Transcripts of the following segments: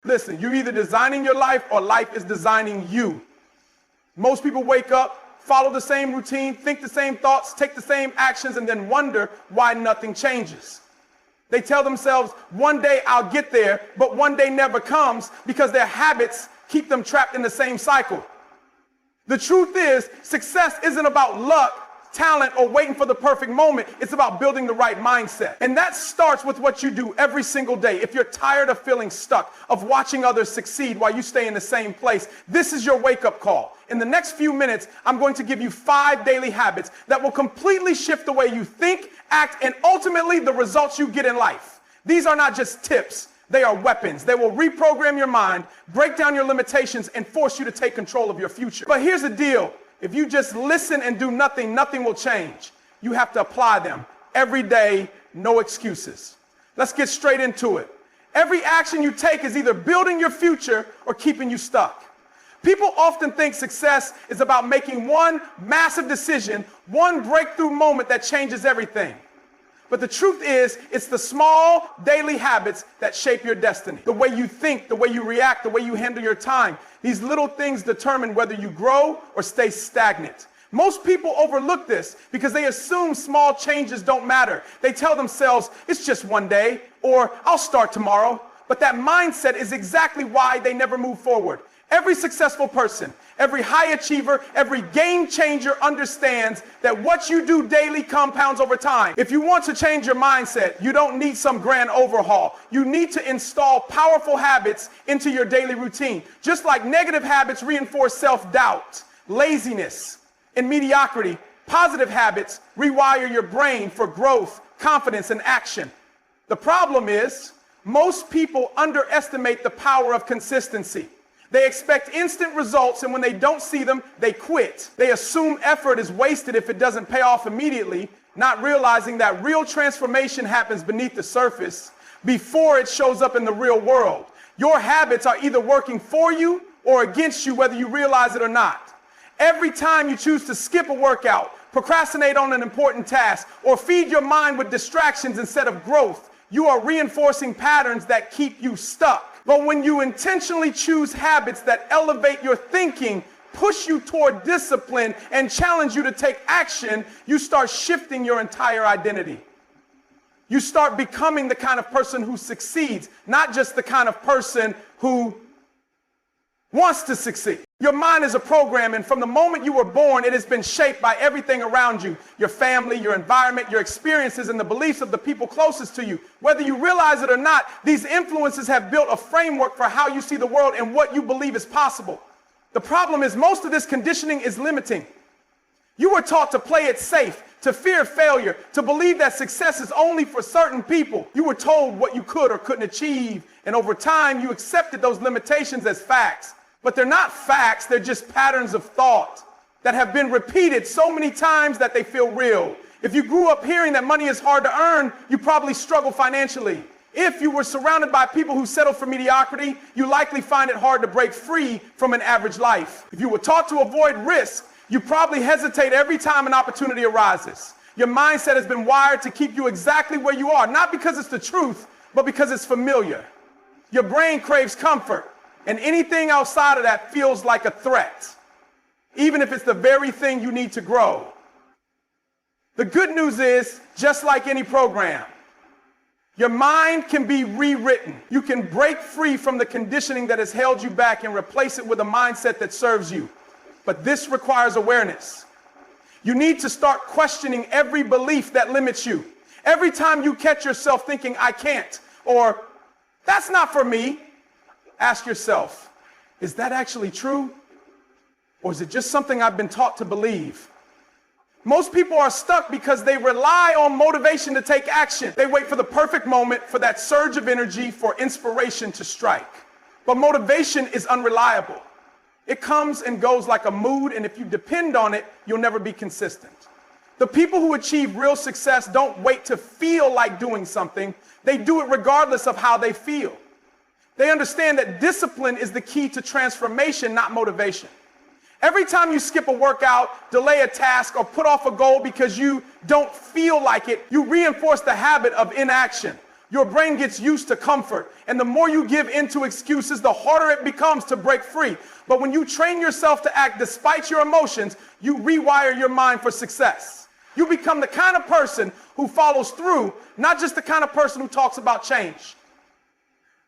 Listen, you're either designing your life or life is designing you. Most people wake up, follow the same routine, think the same thoughts, take the same actions, and then wonder why nothing changes. They tell themselves, one day I'll get there, but one day never comes because their habits keep them trapped in the same cycle. The truth is, success isn't about luck, talent, or waiting for the perfect moment. It's about building the right mindset. And that starts with what you do every single day. If you're tired of feeling stuck, of watching others succeed while you stay in the same place, this is your wake-up call. In the next few minutes, I'm going to give you 5 daily habits that will completely shift the way you think, act, and ultimately the results you get in life. These are not just tips. They are weapons. They will reprogram your mind, break down your limitations, and force you to take control of your future. But here's the deal. If you just listen and do nothing, nothing will change. You have to apply them every day, no excuses. Let's get straight into it. Every action you take is either building your future or keeping you stuck. People often think success is about making one massive decision, one breakthrough moment that changes everything. But the truth is, it's the small daily habits that shape your destiny. The way you think, the way you react, the way you handle your time. These little things determine whether you grow or stay stagnant. Most people overlook this because they assume small changes don't matter. They tell themselves, it's just one day, or I'll start tomorrow. But that mindset is exactly why they never move forward. Every successful person, every high achiever, every game changer understands that what you do daily compounds over time. If you want to change your mindset, you don't need some grand overhaul. You need to install powerful habits into your daily routine. Just like negative habits reinforce self-doubt, laziness, and mediocrity, positive habits rewire your brain for growth, confidence, and action. The problem is, most people underestimate the power of consistency. They expect instant results, and when they don't see them, they quit. They assume effort is wasted if it doesn't pay off immediately, not realizing that real transformation happens beneath the surface before it shows up in the real world. Your habits are either working for you or against you, whether you realize it or not. Every time you choose to skip a workout, procrastinate on an important task, or feed your mind with distractions instead of growth, you are reinforcing patterns that keep you stuck. But when you intentionally choose habits that elevate your thinking, push you toward discipline, and challenge you to take action, you start shifting your entire identity. You start becoming the kind of person who succeeds, not just the kind of person who wants to succeed. Your mind is a program, and from the moment you were born, it has been shaped by everything around you, your family, your environment, your experiences, and the beliefs of the people closest to you. Whether you realize it or not, these influences have built a framework for how you see the world and what you believe is possible. The problem is most of this conditioning is limiting. You were taught to play it safe, to fear failure, to believe that success is only for certain people. You were told what you could or couldn't achieve, and over time, you accepted those limitations as facts. But they're not facts, they're just patterns of thought that have been repeated so many times that they feel real. If you grew up hearing that money is hard to earn, you probably struggle financially. If you were surrounded by people who settle for mediocrity, you likely find it hard to break free from an average life. If you were taught to avoid risk, you probably hesitate every time an opportunity arises. Your mindset has been wired to keep you exactly where you are, not because it's the truth, but because it's familiar. Your brain craves comfort. And anything outside of that feels like a threat, even if it's the very thing you need to grow. The good news is, just like any program, your mind can be rewritten. You can break free from the conditioning that has held you back and replace it with a mindset that serves you. But this requires awareness. You need to start questioning every belief that limits you. Every time you catch yourself thinking, I can't, or that's not for me, ask yourself, is that actually true? Or is it just something I've been taught to believe? Most people are stuck because they rely on motivation to take action. They wait for the perfect moment, for that surge of energy, for inspiration to strike. But motivation is unreliable. It comes and goes like a mood, and if you depend on it, you'll never be consistent. The people who achieve real success don't wait to feel like doing something. They do it regardless of how they feel. They understand that discipline is the key to transformation, not motivation. Every time you skip a workout, delay a task, or put off a goal because you don't feel like it, you reinforce the habit of inaction. Your brain gets used to comfort, and the more you give into excuses, the harder it becomes to break free. But when you train yourself to act despite your emotions, you rewire your mind for success. You become the kind of person who follows through, not just the kind of person who talks about change.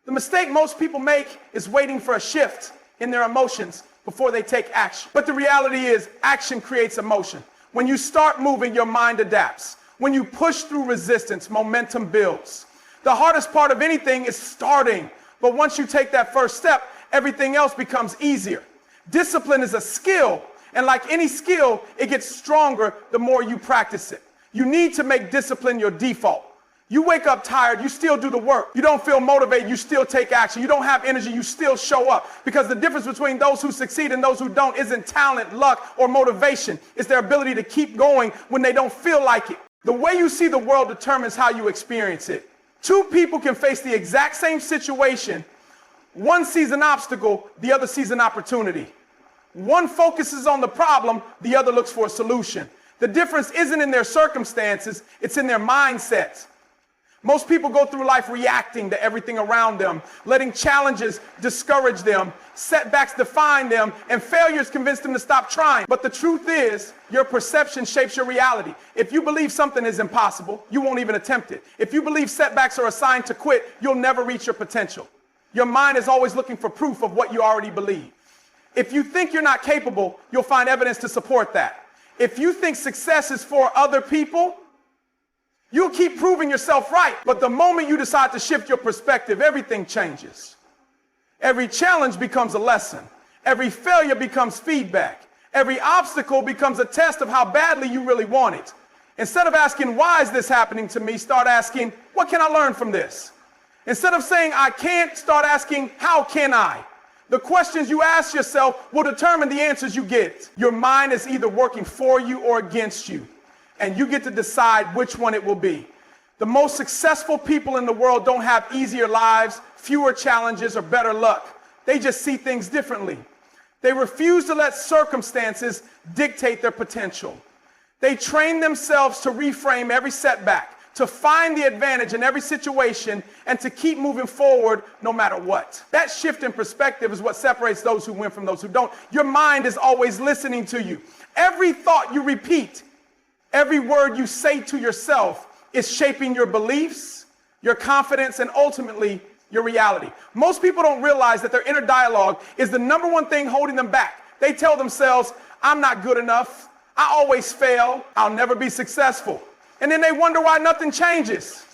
The mistake most people make is waiting for a shift in their emotions before they take action. But the reality is, action creates emotion. When you start moving, your mind adapts. When you push through resistance, momentum builds. The hardest part of anything is starting, but once you take that first step, everything else becomes easier. Discipline is a skill, and like any skill, it gets stronger the more you practice it. You need to make discipline your default. You wake up tired, you still do the work. You don't feel motivated, you still take action. You don't have energy, you still show up. Because the difference between those who succeed and those who don't isn't talent, luck, or motivation. It's their ability to keep going when they don't feel like it. The way you see the world determines how you experience it. Two people can face the exact same situation. One sees an obstacle, the other sees an opportunity. One focuses on the problem, the other looks for a solution. The difference isn't in their circumstances, it's in their mindset. Most people go through life reacting to everything around them, letting challenges discourage them, setbacks define them, and failures convince them to stop trying. But the truth is, your perception shapes your reality. If you believe something is impossible, you won't even attempt it. If you believe setbacks are a sign to quit, you'll never reach your potential. Your mind is always looking for proof of what you already believe. If you think you're not capable, you'll find evidence to support that. If you think success is for other people, you'll keep proving yourself right. But the moment you decide to shift your perspective, everything changes. Every challenge becomes a lesson. Every failure becomes feedback. Every obstacle becomes a test of how badly you really want it. Instead of asking, why is this happening to me? Start asking, what can I learn from this? Instead of saying, I can't, start asking, how can I? The questions you ask yourself will determine the answers you get. Your mind is either working for you or against you, and you get to decide which one it will be. The most successful people in the world don't have easier lives, fewer challenges, or better luck. They just see things differently. They refuse to let circumstances dictate their potential. They train themselves to reframe every setback, to find the advantage in every situation, and to keep moving forward no matter what. That shift in perspective is what separates those who win from those who don't. Your mind is always listening to you. Every thought you repeat, every word you say to yourself is shaping your beliefs, your confidence, and ultimately your reality. Most people don't realize that their inner dialogue is the number one thing holding them back. They tell themselves, I'm not good enough, I always fail, I'll never be successful. And then they wonder why nothing changes.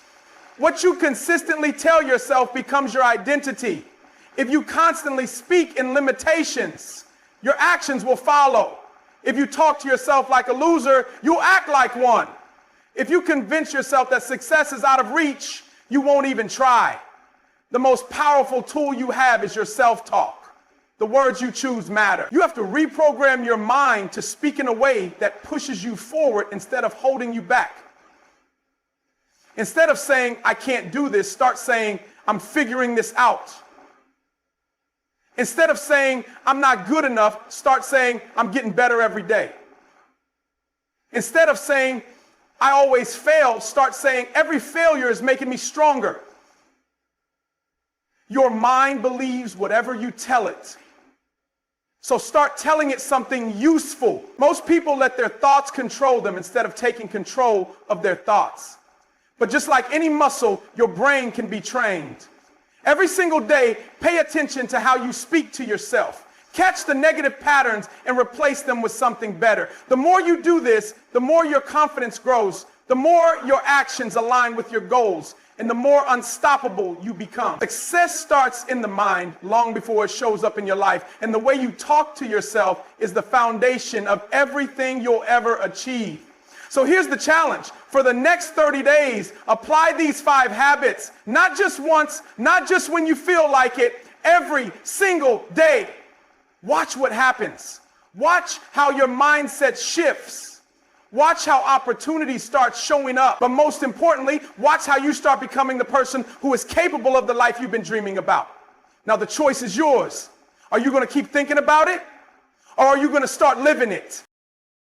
What you consistently tell yourself becomes your identity. If you constantly speak in limitations, your actions will follow. If you talk to yourself like a loser, you'll act like one. If you convince yourself that success is out of reach, you won't even try. The most powerful tool you have is your self-talk. The words you choose matter. You have to reprogram your mind to speak in a way that pushes you forward instead of holding you back. Instead of saying, I can't do this, start saying, I'm figuring this out. Instead of saying, I'm not good enough, start saying, I'm getting better every day. Instead of saying, I always fail, start saying, every failure is making me stronger. Your mind believes whatever you tell it. So start telling it something useful. Most people let their thoughts control them instead of taking control of their thoughts. But just like any muscle, your brain can be trained. Every single day, pay attention to how you speak to yourself. Catch the negative patterns and replace them with something better. The more you do this, the more your confidence grows, the more your actions align with your goals, and the more unstoppable you become. Success starts in the mind long before it shows up in your life, and the way you talk to yourself is the foundation of everything you'll ever achieve. So here's the challenge. For the next 30 days, apply these 5 habits, not just once, not just when you feel like it, every single day. Watch what happens. Watch how your mindset shifts. Watch how opportunities start showing up. But most importantly, watch how you start becoming the person who is capable of the life you've been dreaming about. Now the choice is yours. Are you going to keep thinking about it? Or are you going to start living it?